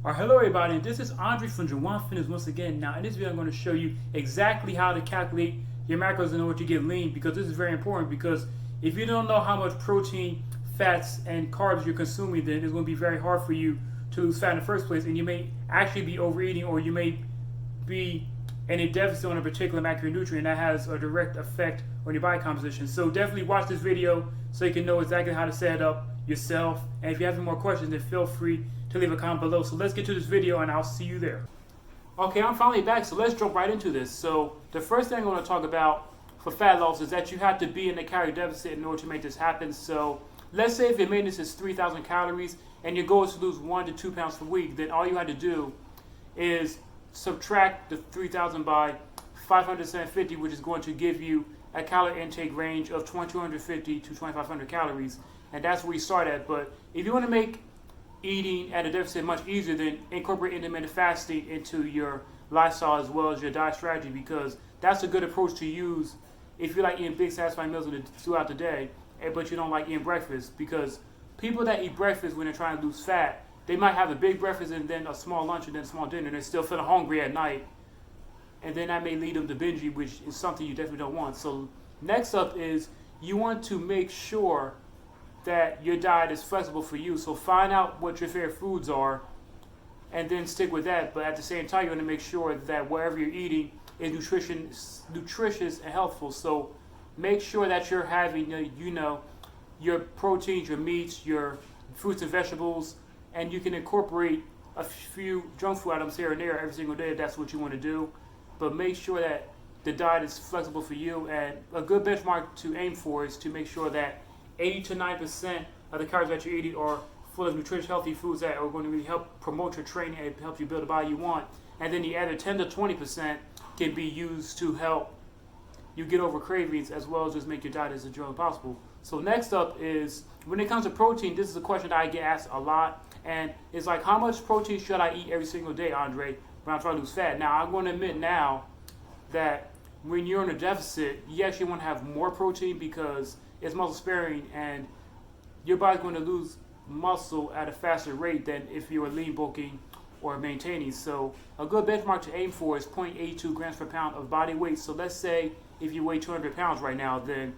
Hello everybody, this is Andre from Jawan Fitness once again. Now in this video I'm going to show you exactly how to calculate your macros in order to get lean, because this is very important, because if you don't know how much protein, fats, and carbs you're consuming, then it's going to be very hard for you to lose fat in the first place, and you may actually be overeating, or you may be in a deficit on a particular macronutrient that has a direct effect on your body composition. So definitely watch this video so you can know exactly how to set it up yourself. And if you have any more questions, then feel free to leave a comment below. So let's get to this video and I'll see you there. Okay, I'm finally back, so let's jump right into this. So the first thing I want to talk about for fat loss is that you have to be in a calorie deficit in order to make this happen. So let's say if your maintenance is 3,000 calories and your goal is to lose 1 to 2 pounds per week, then all you have to do is subtract the 3,000 by 550, which is going to give you a calorie intake range of 2,250 to 2,500 calories, and that's where you start at. But if you want to make eating at a deficit much easier, then incorporate intermittent fasting into your lifestyle as well as your diet strategy, because that's a good approach to use if you like eating big satisfying meals throughout the day, but you don't like eating breakfast. Because people that eat breakfast when they're trying to lose fat, they might have a big breakfast and then a small lunch and then a small dinner, and they're still feeling hungry at night, and then that may lead them to binging, which is something you definitely don't want. So next up is you want to make sure that your diet is flexible for you. So find out what your favorite foods are and then stick with that. But at the same time, you want to make sure that whatever you're eating is nutritious and healthful. So make sure that you're having, your proteins, your meats, your fruits and vegetables, and you can incorporate a few junk food items here and there every single day if that's what you want to do. But make sure that the diet is flexible for you. And a good benchmark to aim for is to make sure that 80 to 90% of the calories that you're eating are full of nutritious, healthy foods that are going to really help promote your training and help you build the body you want. And then the other 10 to 20% can be used to help you get over cravings, as well as just make your diet as enjoyable as possible. So next up is, when it comes to protein, this is a question that I get asked a lot. And it's like, how much protein should I eat every single day, Andre, when I'm trying to lose fat? Now, I'm going to admit now that when you're in a deficit, you actually want to have more protein, because it's muscle sparing and your body's going to lose muscle at a faster rate than if you were lean bulking or maintaining. So a good benchmark to aim for is 0.82 grams per pound of body weight. So let's say if you weigh 200 pounds right now, then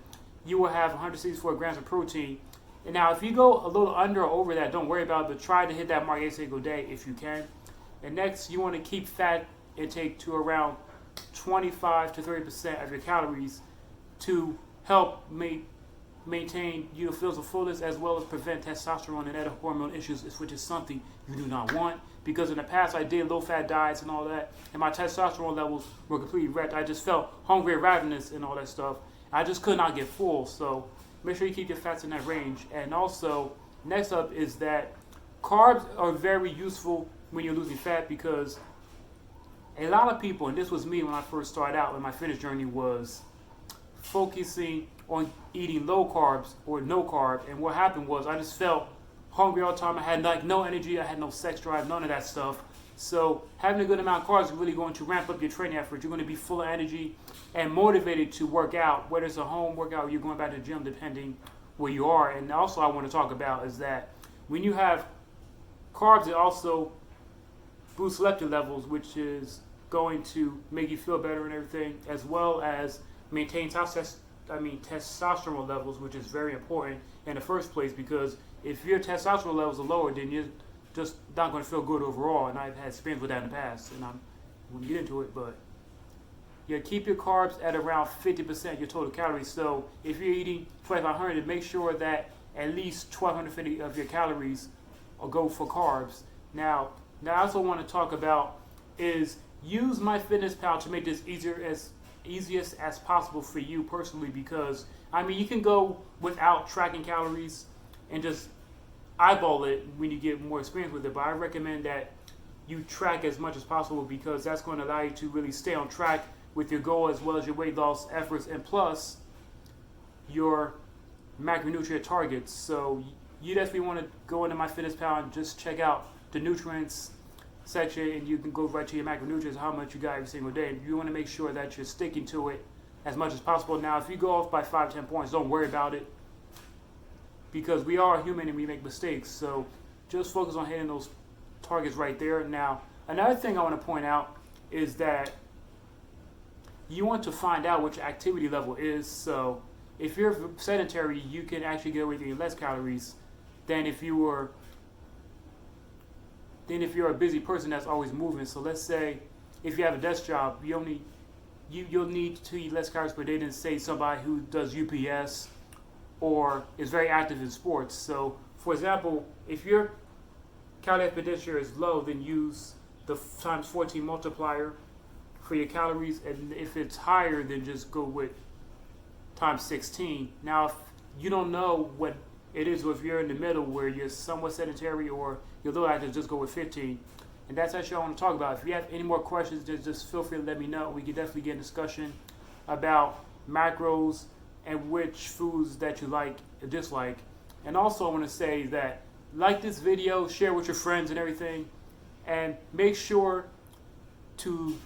you will have 164 grams of protein. And now if you go a little under or over that, don't worry about it, but try to hit that mark every single day if you can. And next, you want to keep fat intake to around 25 to 30% of your calories to help maintain feels of fullness, as well as prevent testosterone and other hormone issues, which is something you do not want. Because in the past I did low-fat diets and all that, and my testosterone levels were completely wrecked. I just felt hungry and ravenous and all that stuff. I just could not get full. So make sure you keep your fats in that range. And also, next up is that carbs are very useful when you're losing fat, because a lot of people, and this was me when I first started out in my fitness journey, was focusing on eating low carbs or no carb. And what happened was I just felt hungry all the time. I had no energy. I had no sex drive, none of that stuff. So having a good amount of carbs is really going to ramp up your training effort. You're going to be full of energy and motivated to work out, whether it's a home workout or you're going back to the gym, depending where you are. And also I want to talk about is that when you have carbs, it also boosts leptin levels, which is going to make you feel better and everything, as well as maintain testosterone levels, which is very important in the first place, because if your testosterone levels are lower, then you're just not going to feel good overall. And I've had experience with that in the past, and I'm going to get into it. But keep your carbs at around 50% of your total calories. So if you're eating 2,500, make sure that at least 1,250 of your calories will go for carbs. Now I also want to talk about is use MyFitnessPal to make this easiest as possible for you personally, because you can go without tracking calories and just eyeball it when you get more experience with it, but I recommend that you track as much as possible, because that's going to allow you to really stay on track with your goal, as well as your weight loss efforts, and plus your macronutrient targets. So you definitely want to go into MyFitnessPal and just check out the nutrients section, and you can go right to your macronutrients, how much you got every single day. You want to make sure that you're sticking to it as much as possible. Now, if you go off by 5-10 points, don't worry about it, because we are human and we make mistakes. So just focus on hitting those targets right there. Now, another thing I want to point out is that you want to find out what your activity level is. So if you're sedentary, you can actually get away with eating less calories than if you're a busy person that's always moving. So let's say if you have a desk job, you'll need to eat less calories per day than say somebody who does UPS or is very active in sports. So for example, if your calorie expenditure is low, then use the times 14 multiplier for your calories, and if it's higher, then just go with times 16. Now, if you don't know what it is, or if you're in the middle where you're somewhat sedentary or you're a little active, just go with 15. And that's actually what I want to talk about. If you have any more questions, just feel free to let me know. We can definitely get in discussion about macros and which foods that you like or dislike. And also, I want to say that like this video, share with your friends and everything, and make sure to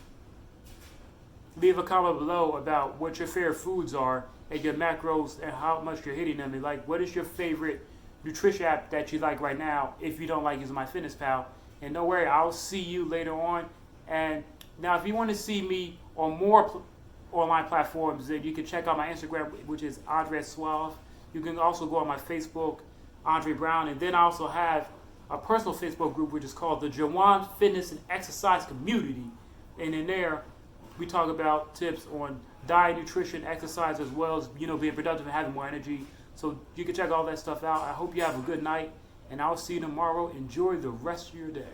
leave a comment below about what your favorite foods are and your macros and how much you're hitting them. And like, what is your favorite nutrition app that you like right now if you don't like using MyFitnessPal? And don't worry, I'll see you later on. And now if you want to see me on more online platforms, then you can check out my Instagram, which is Andre Suave. You can also go on my Facebook, Andre Brown. And then I also have a personal Facebook group, which is called the Jawan Fitness and Exercise Community. And in there, we talk about tips on diet, nutrition, exercise, as well as, being productive and having more energy. So you can check all that stuff out. I hope you have a good night, and I'll see you tomorrow. Enjoy the rest of your day.